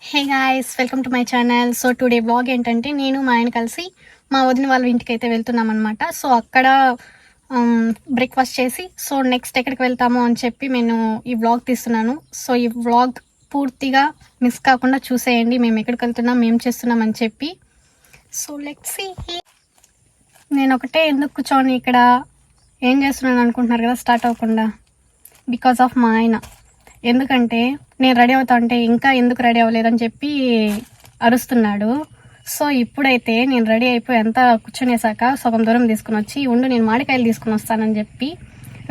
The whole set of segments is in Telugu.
Hey guys, welcome to my channel. So today vlog ఏంటంటే నేను మా ఆయన కలిసి మా వదిన వాళ్ళ ఇంటికి అయితే వెళ్తున్నాం అనమాట. సో అక్కడ బ్రేక్ఫాస్ట్ చేసి సో నెక్స్ట్ ఎక్కడికి వెళ్తాము అని చెప్పి నేను ఈ వ్లాగ్ తీస్తున్నాను. సో ఈ వ్లాగ్ పూర్తిగా మిస్ కాకుండా చూసేయండి, మేము ఎక్కడికి వెళ్తున్నాం, మేము చేస్తున్నాం అని చెప్పి. So let's see. నేను ఒకటే ఎందుకు కూర్చొని ఇక్కడ ఏం చేస్తున్నాను అనుకుంటున్నారు కదా, స్టార్ట్ అవ్వకుండా. బికాస్ ఆఫ్ మా ఆయన. ఎందుకంటే నేను రెడీ అవుతా ఉంటే ఇంకా ఎందుకు రెడీ అవ్వలేదని చెప్పి అరుస్తున్నాడు. సో ఇప్పుడైతే నేను రెడీ అయిపోయి అంతా కూర్చునేసాక సగం దూరం తీసుకుని వచ్చి ఉండు నేను మామిడికాయలు తీసుకుని వస్తానని చెప్పి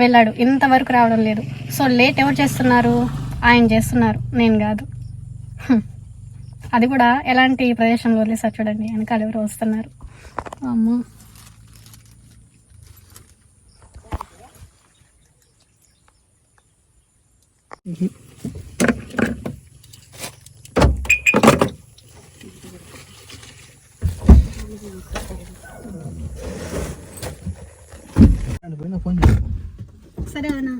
వెళ్ళాడు. ఇంతవరకు రావడం లేదు. సో లేట్ ఎవరు చేస్తున్నారు? ఆయన చేస్తున్నారు, నేను కాదు. అది కూడా ఎలాంటి ప్రదేశంలో వదిలేసారు చూడండి, వెనకాల ఎవరు వస్తున్నారు. అమ్మో, సరే అన్న.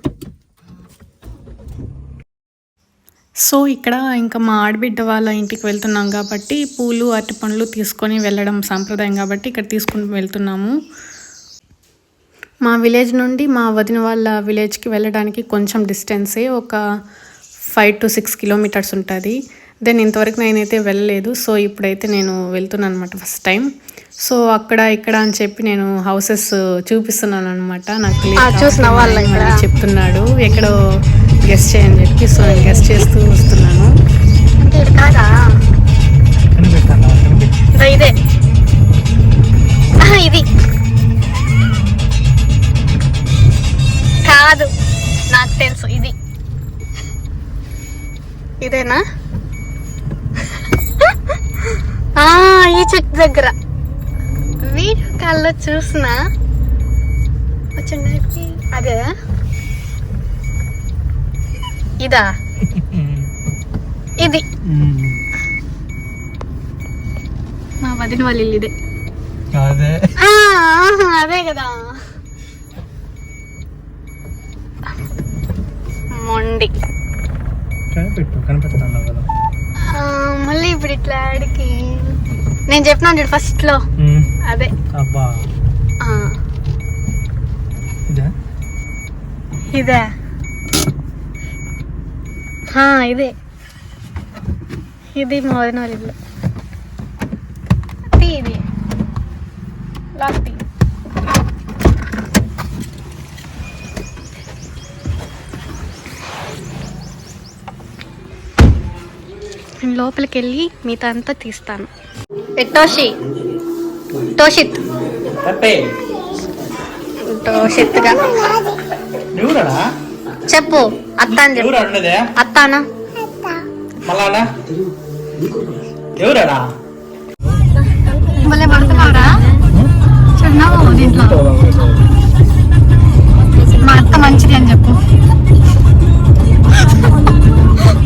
సో ఇక్కడ ఇంకా మా ఆడబిడ్డ వాళ్ళ ఇంటికి వెళ్తున్నాం కాబట్టి పూలు అరటి పండ్లు తీసుకొని వెళ్ళడం సాంప్రదాయం కాబట్టి ఇక్కడ తీసుకుని వెళ్తున్నాము. మా విలేజ్ నుండి మా వదిన వాళ్ళ విలేజ్కి వెళ్ళడానికి కొంచెం డిస్టెన్సే, ఒక 5 to 6 కిలోమీటర్స్ ఉంటుంది. దెన్ ఇంతవరకు నేనైతే వెళ్ళలేదు. సో ఇప్పుడైతే నేను వెళ్తున్నాను అనమాట, ఫస్ట్ టైం. సో అక్కడ ఇక్కడ అని చెప్పి నేను హౌసెస్ చూపిస్తున్నాను అనమాట. నాకు చెప్తున్నాడు ఎక్కడో గెస్ట్ చేయని చెప్పి. సో నేను గెస్ట్ చేస్తూ వస్తున్నాను. ఇదే ఇది కాదు, నాకు తెలుసు. ఇదేనా? ఈ చెట్టు దగ్గర వీడియో కాల్లో చూసిన అదే. ఇదా? ఇది మా వదిన వాళ్ళ ఇల్లు. ఇదే అదే కదా. మొండి మళ్ళీ ఇప్పుడు ఇట్లా ఆడికి నేను చెప్పినాను చూడు ఫస్ట్ లో, అదే. ఇదే ఇదే ఇది మా వదిన వాళ్ళ ఇల్లు. ఇది లాక్ టీ. లోపలికి వెళ్ళి మిగతా అంతా తీస్తాను. టోషిత్గా చెప్పు. అత్త అని చెప్పు. అత్తానా మళ్ళీ పడుతున్నావురా? చిన్నావు దీంట్లో. మా అత్త మంచిది అని చెప్పు.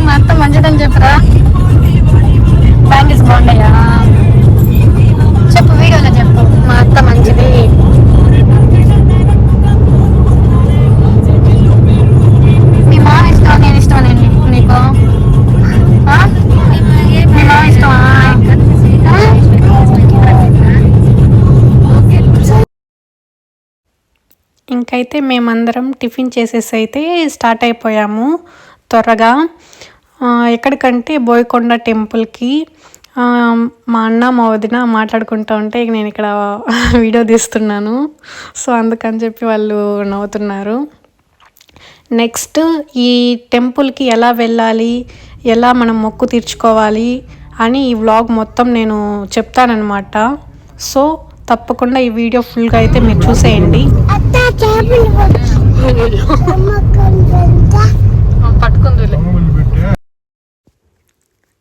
మా అత్త మంచిదని చెప్పురా. బ్యాంగిల్స్ బాగున్నాయా చెప్పు, వీడియోలో చెప్పు. మా అత్త మంచిది. మీ మామ ఇష్టం, నేను ఇష్టం నీకు? మీ మామ ఇష్టమా? ఇంకైతే మేమందరం టిఫిన్ చేసేసి అయితే స్టార్ట్ అయిపోయాము త్వరగా. ఎక్కడికంటే బోయకొండ టెంపుల్కి. మా అన్న మా వదిన మాట్లాడుకుంటూ ఉంటే నేను ఇక్కడ వీడియో తీస్తున్నాను. సో అందుకని చెప్పి వాళ్ళు నవ్వుతున్నారు. నెక్స్ట్ ఈ టెంపుల్కి ఎలా వెళ్ళాలి, ఎలా మనం మొక్కు తీర్చుకోవాలి అని ఈ వ్లాగ్ మొత్తం నేను చెప్తానన్నమాట. సో తప్పకుండా ఈ వీడియో ఫుల్గా అయితే మీరు చూసేయండి. పట్టుకుందులే.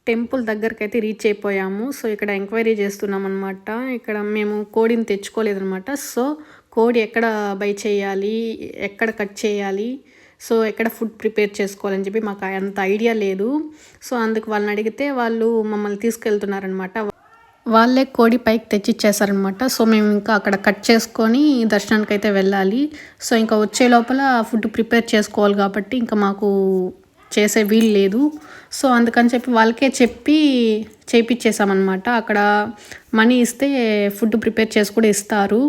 టెంపుల్ దగ్గరికి అయితే రీచ్ అయిపోయాము. సో ఇక్కడ ఎంక్వైరీ చేస్తున్నాం అనమాట. ఇక్కడ మేము కోడిని తెచ్చుకోలేదనమాట. సో కోడి ఎక్కడ బై చేయాలి, ఎక్కడ కట్ చేయాలి, సో ఎక్కడ ఫుడ్ ప్రిపేర్ చేసుకోవాలని చెప్పి మాకు అంత ఐడియా లేదు. సో అందుకు వాళ్ళని అడిగితే వాళ్ళు మమ్మల్ని తీసుకెళ్తున్నారనమాట. వాళ్ళే కోడి పైకి తెచ్చిచ్చేసారనమాట. సో మేము ఇంకా అక్కడ కట్ చేసుకొని దర్శనానికి అయితే వెళ్ళాలి. సో ఇంకా వచ్చే లోపల ఫుడ్ ప్రిపేర్ చేసుకోవాలి కాబట్టి ఇంకా మాకు చేసే వీలు లేదు. సో అందుకని చెప్పి వాళ్ళకే చెప్పి చేయించేసామన్నమాట. అక్కడ మనీ ఇస్తే ఫుడ్ ప్రిపేర్ చేసి కూడా ఇస్తారు,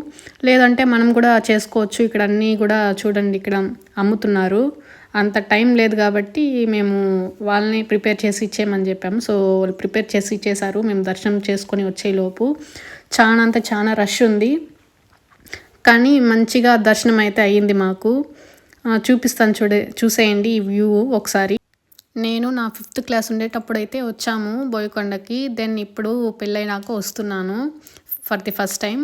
లేదంటే మనం కూడా చేసుకోవచ్చు. ఇక్కడ అన్నీ కూడా చూడండి ఇక్కడ అమ్ముతున్నారు. అంత టైం లేదు కాబట్టి మేము వాళ్ళని ప్రిపేర్ చేసి ఇచ్చేయమని చెప్పాము. సో వాళ్ళు ప్రిపేర్ చేసి ఇచ్చేసారు. మేము దర్శనం చేసుకొని వచ్చేలోపు చాలా రష్ ఉంది, కానీ మంచిగా దర్శనం అయితే అయ్యింది మాకు. చూపిస్తాను చూసేయండి ఈ వ్యూ ఒకసారి. నేను నా 5th క్లాస్ ఉండేటప్పుడు అయితే వచ్చాము బోయకొండకి. దెన్ ఇప్పుడు పెళ్ళైనాక వస్తున్నాను ఫర్ ది ఫస్ట్ టైం.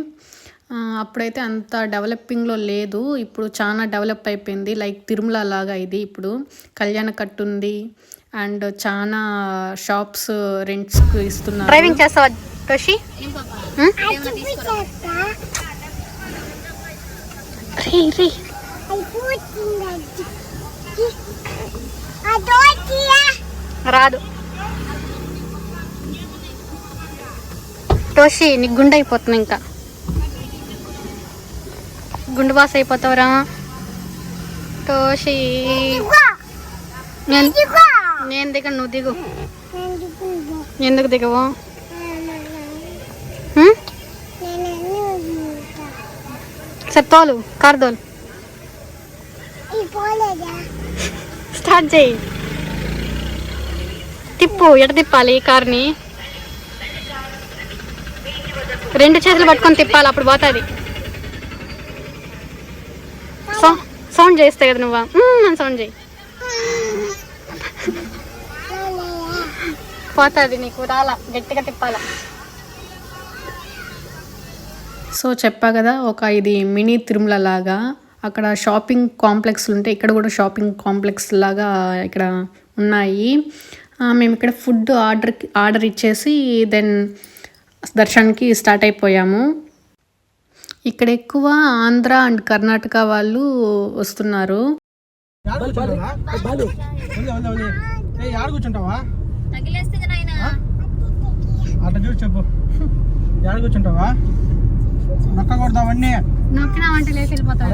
అప్పుడైతే అంత డెవలపింగ్లో లేదు, ఇప్పుడు చాలా డెవలప్ అయిపోయింది. లైక్ తిరుమల లాగా ఇది ఇప్పుడు. కళ్యాణ కట్టు ఉంది అండ్ చాలా షాప్స్ రెంట్స్కి ఇస్తున్నారు. డ్రైవింగ్ చేస్తావా టోషి? రాదు టోషి, నీకు గుండె అయిపోతుంది, ఇంకా గుండు బాస్ అయిపోతావురా టోషి. నేను దిగ, నువ్వు దిగు. ఎందుకు దిగవు? సరే తోలు, కారు తోలు, స్టార్ట్ చేయి. తిప్పు, ఎట తిప్పాలి కార్ని? 2 చేతులు పట్టుకొని తిప్పాలి, అప్పుడు పోతుంది. సౌండ్ చేస్తే కదా నువ్వా? సౌండ్ చేయి, పోతుంది. నీకు రాలా, గట్టిగా తిప్పాలా. సో చెప్పా కదా, ఇది మినీ తిరుమల లాగా. అక్కడ షాపింగ్ కాంప్లెక్స్లు ఉంటాయి, ఇక్కడ కూడా షాపింగ్ కాంప్లెక్స్ లాగా ఇక్కడ ఉన్నాయి. మేము ఇక్కడ ఫుడ్ ఆర్డర్ ఇచ్చేసి దెన్ దర్శనానికి స్టార్ట్ అయిపోయాము. ఇక్కడ ఎక్కువ ఆంధ్ర అండ్ కర్ణాటక వాళ్ళు వస్తున్నారు. నొక్కినామంటే లేచి వెళ్ళిపోతాం.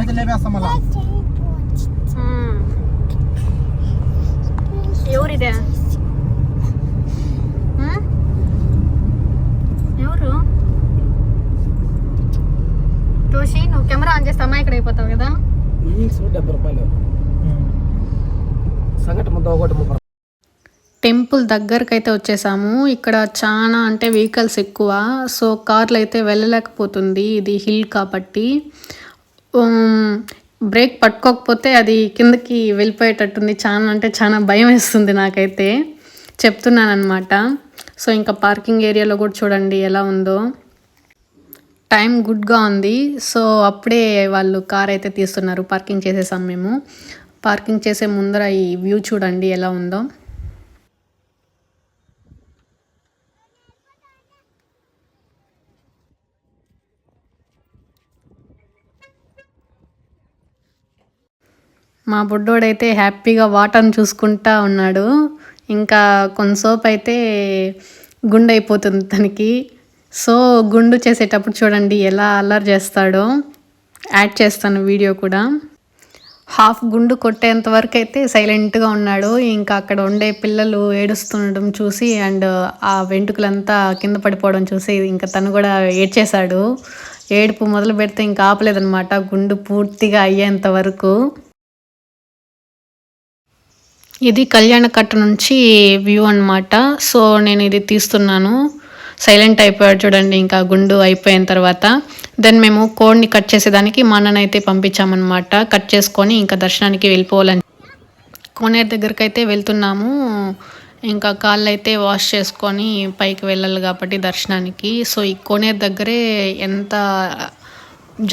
ఎవరిదే? ఎవరు? టోషి, నువ్వు కెమెరా ఆన్ చేస్తే అమ్మాయి ఇక్కడ అయిపోతావు కదా. టెంపుల్ దగ్గరకు అయితే వచ్చేసాము. ఇక్కడ చాలా అంటే వెహికల్స్ ఎక్కువ, సో కార్లు అయితే వెళ్ళలేకపోతుంది, ఇది హిల్ కాబట్టి. బ్రేక్ పట్టుకోకపోతే అది కిందకి వెళ్ళిపోయేటట్టుంది. చాలా భయం వేస్తుంది నాకైతే, చెప్తున్నాను అనమాట. సో ఇంకా పార్కింగ్ ఏరియాలో కూడా చూడండి ఎలా ఉందో. టైం గుడ్గా ఉంది. సో అప్పుడే వాళ్ళు కార్ అయితే తీస్తున్నారు. పార్కింగ్ చేసేసాం మేము. పార్కింగ్ చేసే ముందర ఈ వ్యూ చూడండి ఎలా ఉందో. మా బుడ్డోడైతే హ్యాపీగా వాటర్ని చూసుకుంటా ఉన్నాడు. ఇంకా కొంతసేపు అయితే గుండు అయిపోతుంది తనకి. సో గుండు చేసేటప్పుడు చూడండి ఎలా అల్లరి చేస్తాడో. యాడ్ చేస్తాను వీడియో కూడా. హాఫ్ గుండు కొట్టేంత వరకు అయితే సైలెంట్గా ఉన్నాడు. ఇంకా అక్కడ ఉండే పిల్లలు ఏడుస్తుండడం చూసి అండ్ ఆ వెంట్రుకలంతా కింద పడిపోవడం చూసి ఇంకా తను కూడా ఏడ్చేశాడు. ఏడుపు మొదలు పెడితే ఇంకా ఆపలేదనమాట గుండు పూర్తిగా అయ్యేంత వరకు. ఇది కళ్యాణ కట్ట నుంచి వ్యూ అన్నమాట. సో నేను ఇది తీస్తున్నాను. సైలెంట్ అయిపోయాడు చూడండి ఇంకా గుండు అయిపోయిన తర్వాత. దెన్ మేము కోడ్ని కట్ చేసేదానికి మా అన్ననైతే పంపించామన్నమాట. కట్ చేసుకొని ఇంకా దర్శనానికి వెళ్ళిపోవాలని కోనేరు దగ్గరికి అయితే వెళ్తున్నాము. ఇంకా కాళ్ళు అయితే వాష్ చేసుకొని పైకి వెళ్ళాలి కాబట్టి దర్శనానికి. సో ఈ కోనేరు దగ్గరే ఎంత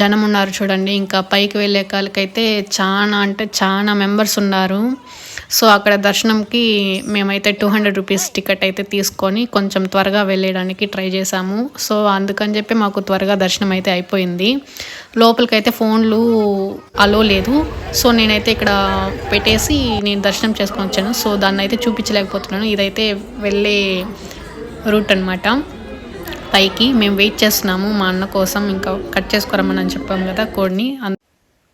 జనం ఉన్నారు చూడండి. ఇంకా పైకి వెళ్ళే కాళ్ళకైతే చాలా మెంబర్స్ ఉన్నారు. సో అక్కడ దర్శనంకి మేమైతే 200 రూపీస్ టికెట్ అయితే తీసుకొని కొంచెం త్వరగా వెళ్ళడానికి ట్రై చేసాము. సో అందుకని చెప్పి మాకు త్వరగా దర్శనం అయితే అయిపోయింది. లోపలికైతే ఫోన్లు అలో లేదు. సో నేనైతే ఇక్కడ పెట్టేసి నేను దర్శనం చేసుకొని వచ్చాను. సో దాన్ని అయితే చూపించలేకపోతున్నాను. ఇదైతే వెళ్ళే రూట్ అనమాట. పైకి మేము వెయిట్ చేస్తున్నాము మా అన్న కోసం. ఇంకా కట్ చేసుకోరమ్మని చెప్పాము కదా కోడ్ని.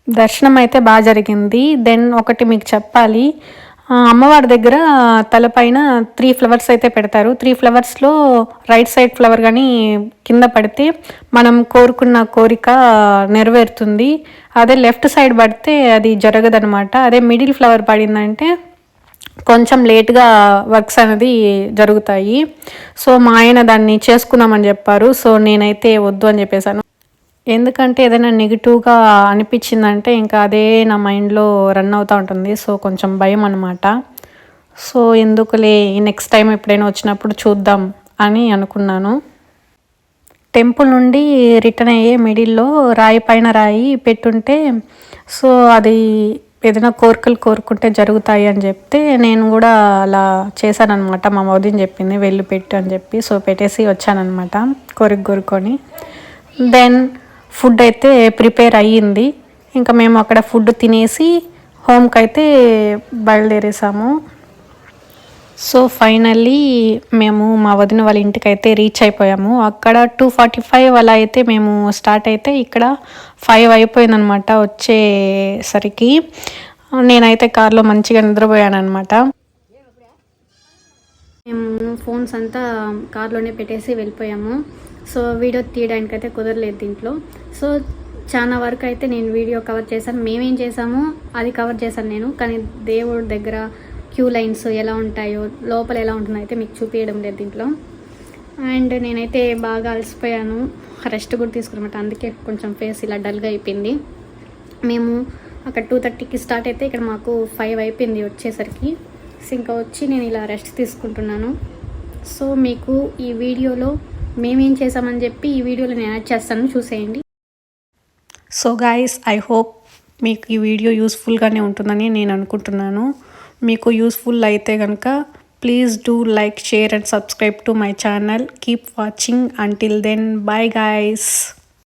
దర్శనం అయితే బాగా జరిగింది. దెన్ ఒకటి మీకు చెప్పాలి, అమ్మవారి దగ్గర తలపైన 3 ఫ్లవర్స్ అయితే పెడతారు. 3 ఫ్లవర్స్‌లో రైట్ సైడ్ ఫ్లవర్ గానీ కింద పడితే మనం కోరుకున్న కోరిక నెరవేరుతుంది. అదే లెఫ్ట్ సైడ్ పడితే అది జరగదనమాట. అదే మిడిల్ ఫ్లవర్ పడిందంటే కొంచెం లేట్‌గా వర్క్స్ అనేది జరుగుతాయి. సో, మా ఆయన దాన్ని చేసుకుందామని చెప్పారు. సో, నేనైతే వద్దు అని చెప్పేసాను. ఎందుకంటే ఏదైనా నెగెటివ్‌గా అనిపించిందంటే ఇంకా అదే నా మైండ్‌లో రన్ అవుతా ఉంటుంది. సో, కొంచెం భయం అనమాట. సో, ఎందుకులే నెక్స్ట్ టైం ఎప్పుడైనా వచ్చినప్పుడు చూద్దాం అని అనుకున్నాను. టెంపుల్ నుండి రిటర్న్ అయ్యే మిడిల్‌లో రాయి పైన రాయి పెట్టుంటే సో, అది ఏదైనా కోరికలు కోరుకుంటే జరుగుతాయి అని చెప్తే నేను కూడా అలా చేశాననమాట. మా వదిన చెప్పింది వెళ్ళి పెట్టు అని చెప్పి. సో, పెట్టేసి వచ్చాననమాట కోరిక కోరుకొని. దెన్ ఫుడ్ అయితే ప్రిపేర్ అయ్యింది. ఇంకా మేము అక్కడ ఫుడ్ తినేసి హోమ్కి అయితే బయలుదేరేసాము. సో, ఫైనల్లీ మేము మా వదిన వాళ్ళ ఇంటికైతే రీచ్ అయిపోయాము. అక్కడ 2:45 అలా అయితే మేము స్టార్ట్ అయితే ఇక్కడ 5 అయిపోయిందనమాట వచ్చేసరికి. నేనైతే కార్లో మంచిగా నిద్రపోయానమాట. మేము ఫోన్స్ అంతా కార్లోనే పెట్టేసి వెళ్ళిపోయాము. సో, వీడియో తీయడానికైతే కుదరలేదు దీంట్లో. సో, చాలా వరకు అయితే నేను వీడియో కవర్ చేశాను. మేమేం చేసామో అది కవర్ చేశాను నేను. కానీ దేవుడి దగ్గర క్యూ లైన్స్ ఎలా ఉంటాయో, లోపల ఎలా ఉంటుందో అయితే మీకు చూపించడం లేదు దీంట్లో. అండ్ నేనైతే బాగా అలసిపోయాను. రెస్ట్ కూడా తీసుకున్నమాట. అందుకే కొంచెం ఫేస్ ఇలా డల్గా అయిపోయింది. మేము అక్కడ 2:30కి స్టార్ట్ అయితే ఇక్కడ మాకు 5 అయిపోయింది వచ్చేసరికి. సో, ఇంకా వచ్చి నేను ఇలా రెస్ట్ తీసుకుంటున్నాను. సో, మీకు ఈ వీడియోలో మేమేం చేసామని చెప్పి ఈ వీడియోలో నేను యాడ్ చేస్తాను, చూసేయండి. సో గైస్, ఐ హోప్ మీకు ఈ వీడియో యూస్ఫుల్గానే ఉంటుందని నేను అనుకుంటున్నాను. మీకు యూస్ఫుల్ అయితే కనుక please do like, share and subscribe to my channel. Keep watching. Until then, bye guys.